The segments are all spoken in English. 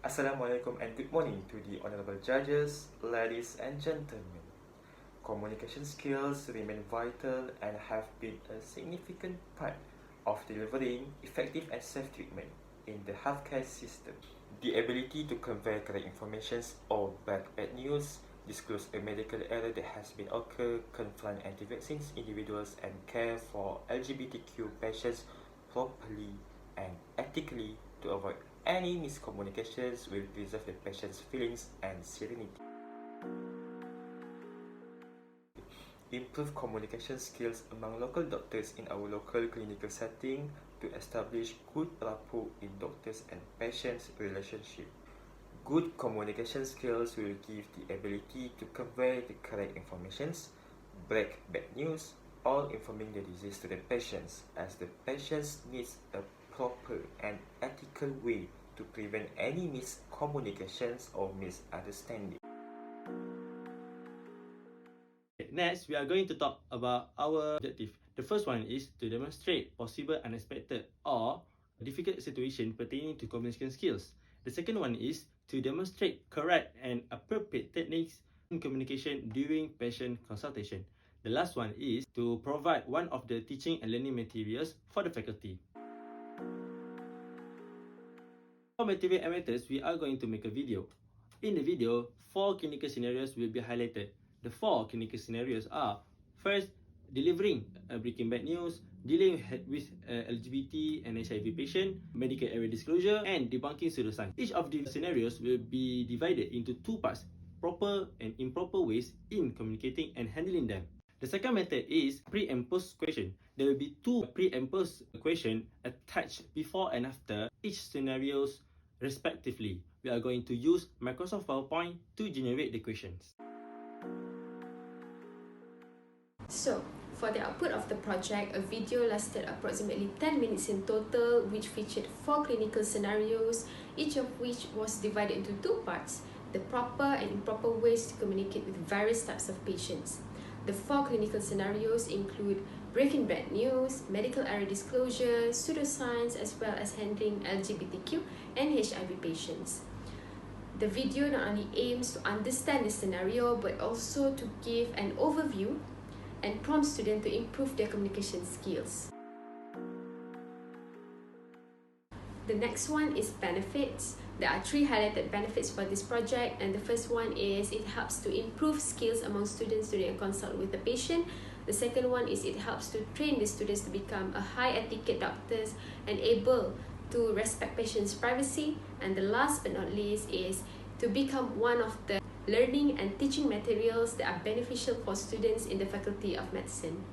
Assalamualaikum and good morning to the honorable judges, ladies and gentlemen. Communication skills remain vital and have been a significant part of delivering effective and safe treatment in the healthcare system. The ability to convey correct information or bad news, disclose a medical error that has been occurred, confront anti-vaccines individuals and care for LGBTQ patients properly and ethically to avoid any miscommunications will preserve the patient's feelings and serenity. Improve communication skills among local doctors in our local clinical setting to establish good rapport in doctors and patients relationship. Good communication skills will give the ability to convey the correct informations, break bad news, or informing the disease to the patients, as the patients needs a proper and ethical way to prevent any miscommunications or misunderstanding. Next, we are going to talk about our objective. The first one is to demonstrate possible unexpected or difficult situation pertaining to communication skills. The second one is to demonstrate correct and appropriate techniques in communication during patient consultation. The last one is to provide one of the teaching and learning materials for the faculty. For material and methods, we are going to make a video. In the video, 4 clinical scenarios will be highlighted. The 4 clinical scenarios are: first, delivering breaking bad news, dealing with LGBT and HIV patient, medical error disclosure, and debunking pseudoscience. Each of these scenarios will be divided into 2 parts, proper and improper ways in communicating and handling them. The second method is pre and post question. There will be 2 pre and post questions attached before and after each scenarios respectively. We are going to use Microsoft PowerPoint to generate the questions. So, for the output of the project, a video lasted approximately 10 minutes in total, which featured 4 clinical scenarios, each of which was divided into 2 parts, the proper and improper ways to communicate with various types of patients. The 4 clinical scenarios include breaking bad news, medical error disclosure, pseudoscience, as well as handling LGBTQ and HIV patients. The video not only aims to understand the scenario, but also to give an overview and prompt students to improve their communication skills. The next one is benefits. There are 3 highlighted benefits for this project, and the first one is it helps to improve skills among students during a consult with the patient. The second one is it helps to train the students to become a high etiquette doctors and able to respect patients' privacy. And the last but not least is to become one of the learning and teaching materials that are beneficial for students in the Faculty of Medicine.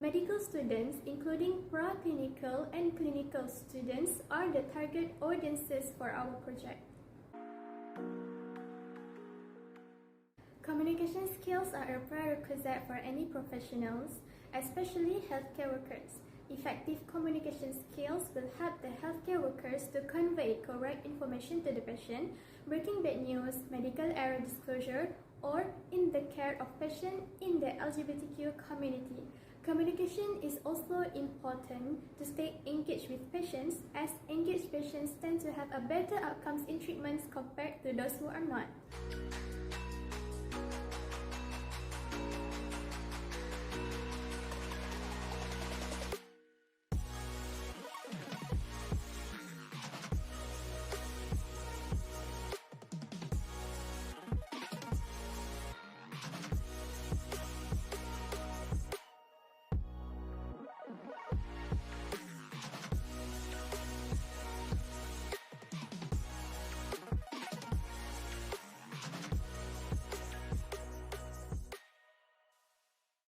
Medical students, including pra-clinical and clinical students, are the target audiences for our project. Communication skills are a prerequisite for any professionals, especially healthcare workers. Effective communication skills will help the healthcare workers to convey correct information to the patient, breaking bad news, medical error disclosure, or in the care of patients in the LGBTQ community. Communication is also important to stay engaged with patients, as engaged patients tend to have a better outcomes in treatments compared to those who are not.